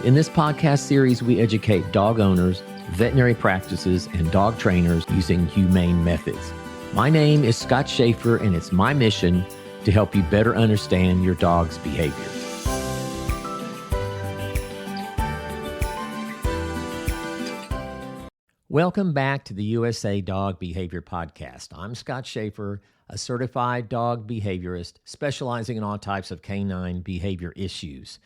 In this podcast series, we educate dog owners, veterinary practices, and dog trainers using humane methods. My name is Scott Schaefer, and it's my mission to help you better understand your dog's behavior. Welcome back to the USA Dog Behavior Podcast. I'm Scott Schaefer, a certified dog behaviorist specializing in all types of canine behavior issues.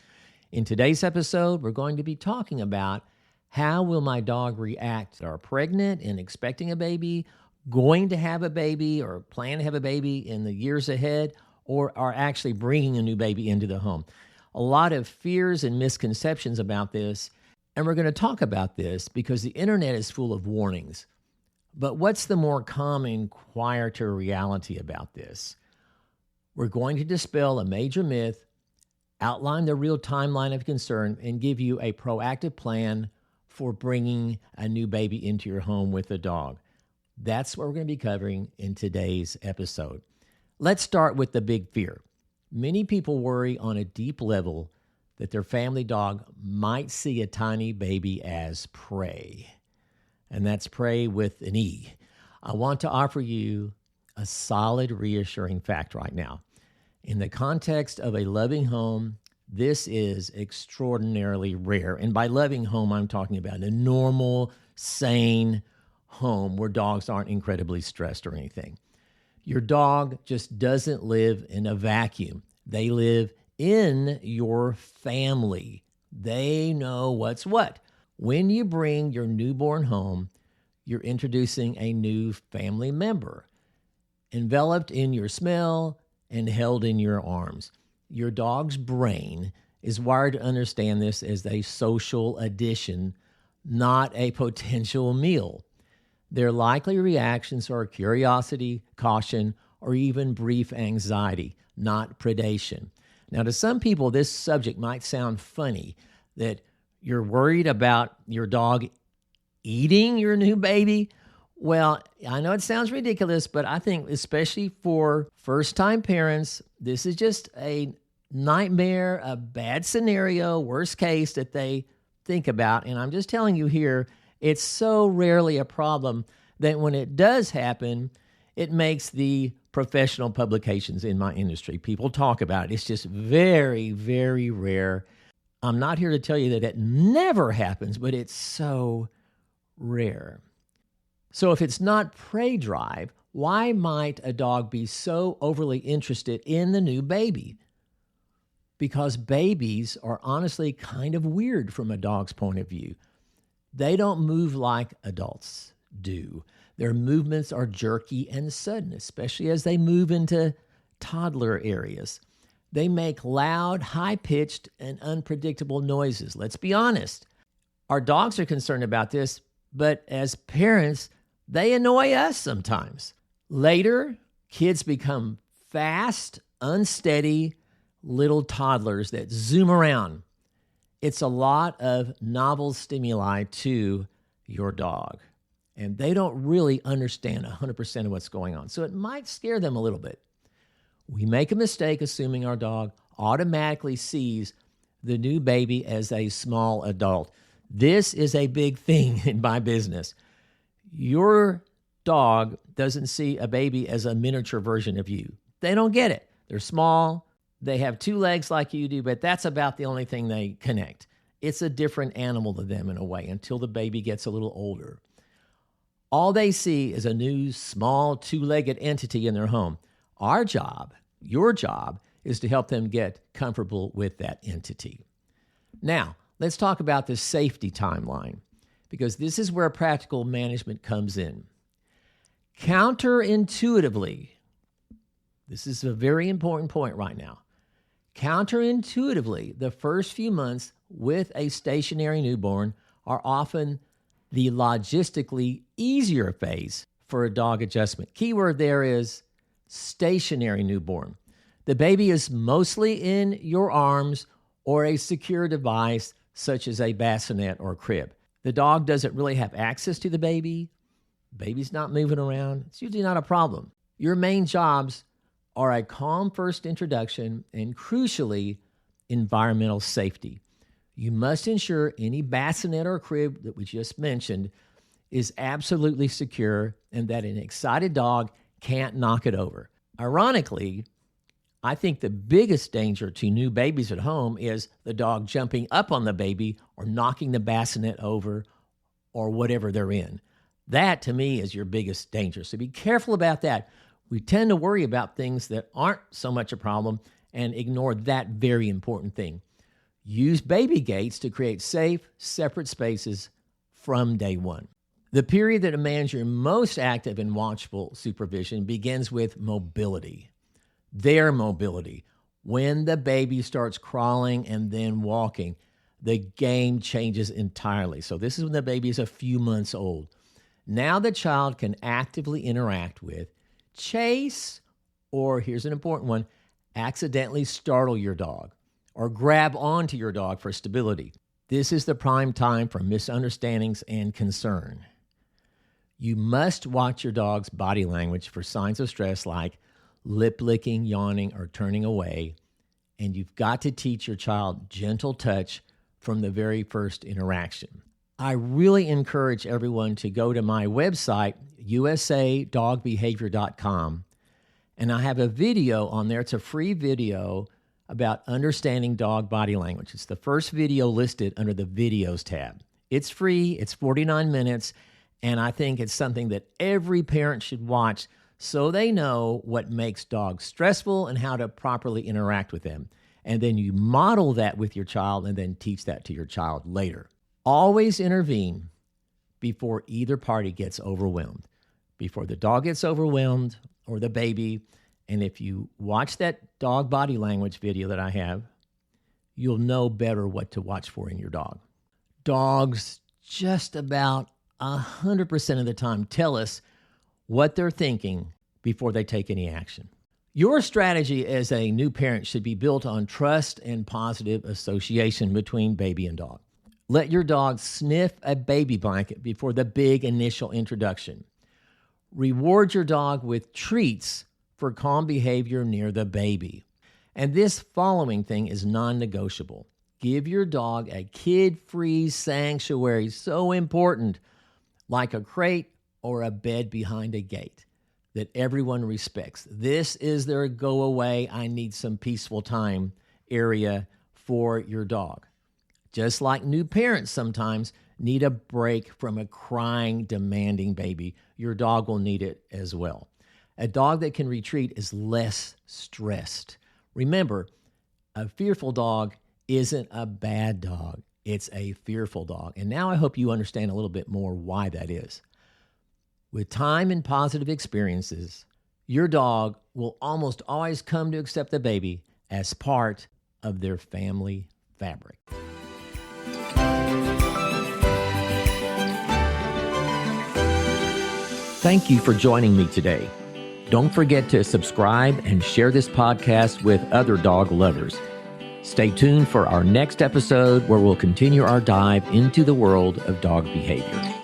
In today's episode, we're going to be talking about how will my dog react that are pregnant and expecting a baby, going to have a baby or plan to have a baby in the years ahead, or are actually bringing a new baby into the home. A lot of fears and misconceptions about this. And we're going to talk about this because the internet is full of warnings. But what's the more common, quieter reality about this? We're going to dispel a major myth, outline the real timeline of concern, and give you a proactive plan for bringing a new baby into your home with a dog. That's what we're going to be covering in today's episode. Let's start with the big fear. Many people worry on a deep level that their family dog might see a tiny baby as prey. And that's prey with an E. I want to offer you a solid, reassuring fact right now. In the context of a loving home, this is extraordinarily rare. And by loving home, I'm talking about a normal, sane home where dogs aren't incredibly stressed or anything. Your dog just doesn't live in a vacuum. They live in your family. They know what's what. When you bring your newborn home, you're introducing a new family member, enveloped in your smell and held in your arms. Your dog's brain is wired to understand this as a social addition, not a potential meal. Their likely reactions are curiosity, caution, or even brief anxiety, not predation. Now, to some people, this subject might sound funny, that you're worried about your dog eating your new baby. Well, I know it sounds ridiculous, but I think especially for first-time parents, this is just a nightmare, a bad scenario, worst case that they think about. And I'm just telling you here, it's so rarely a problem that when it does happen, it makes the professional publications in my industry. People talk about it. It's just very, very rare. I'm not here to tell you that it never happens, but it's so rare. So if it's not prey drive, why might a dog be so overly interested in the new baby? Because babies are honestly kind of weird from a dog's point of view. They don't move like adults do. Their movements are jerky and sudden, especially as they move into toddler areas. They make loud, high-pitched, and unpredictable noises. Let's be honest. Our dogs are concerned about this, but as parents, they annoy us sometimes. Later, kids become fast, unsteady little toddlers that zoom around. It's a lot of novel stimuli to your dog. And they don't really understand 100% of what's going on. So it might scare them a little bit. We make a mistake assuming our dog automatically sees the new baby as a small adult. This is a big thing in my business. Your dog doesn't see a baby as a miniature version of you. They don't get it. They're small. They have two legs like you do, but that's about the only thing they connect. It's a different animal to them in a way until the baby gets a little older. All they see is a new, small, two-legged entity in their home. Our job, your job, is to help them get comfortable with that entity. Now, let's talk about the safety timeline, because this is where practical management comes in. Counterintuitively, this is a very important point right now. Counterintuitively, the first few months with a stationary newborn are often the logistically easier phase for a dog adjustment. Keyword there is stationary newborn. The baby is mostly in your arms or a secure device such as a bassinet or crib. The dog doesn't really have access to the baby. Baby's not moving around. It's usually not a problem. Your main jobs are a calm first introduction and, crucially, environmental safety. You must ensure any bassinet or crib that we just mentioned is absolutely secure and that an excited dog can't knock it over. Ironically, I think the biggest danger to new babies at home is the dog jumping up on the baby or knocking the bassinet over or whatever they're in. That, to me, is your biggest danger. So be careful about that. We tend to worry about things that aren't so much a problem and ignore that very important thing. Use baby gates to create safe, separate spaces from day one. The period that demands your most active and watchful supervision begins with mobility. Their mobility. When the baby starts crawling and then walking, the game changes entirely. So this is when the baby is a few months old. Now the child can actively interact with, chase, or here's an important one, accidentally startle your dog or grab onto your dog for stability. This is the prime time for misunderstandings and concern. You must watch your dog's body language for signs of stress like lip licking, yawning, or turning away. And you've got to teach your child gentle touch from the very first interaction. I really encourage everyone to go to my website, usadogbehavior.com, and I have a video on there. It's a free video about understanding dog body language. It's the first video listed under the videos tab. It's free, it's 49 minutes, and I think it's something that every parent should watch so they know what makes dogs stressful and how to properly interact with them. And then you model that with your child and then teach that to your child later. Always intervene before either party gets overwhelmed, before the dog gets overwhelmed or the baby. And if you watch that dog body language video that I have, you'll know better what to watch for in your dog. Dogs just about 100% of the time tell us what they're thinking before they take any action. Your strategy as a new parent should be built on trust and positive association between baby and dog. Let your dog sniff a baby blanket before the big initial introduction. Reward your dog with treats for calm behavior near the baby. And this following thing is non-negotiable. Give your dog a kid-free sanctuary, so important, like a crate or a bed behind a gate that everyone respects. This is their go away, I need some peaceful time area for your dog. Just like new parents sometimes need a break from a crying, demanding baby, your dog will need it as well. A dog that can retreat is less stressed. Remember, a fearful dog isn't a bad dog. It's a fearful dog. And now I hope you understand a little bit more why that is. With time and positive experiences, your dog will almost always come to accept the baby as part of their family fabric. Thank you for joining me today. Don't forget to subscribe and share this podcast with other dog lovers. Stay tuned for our next episode where we'll continue our dive into the world of dog behavior.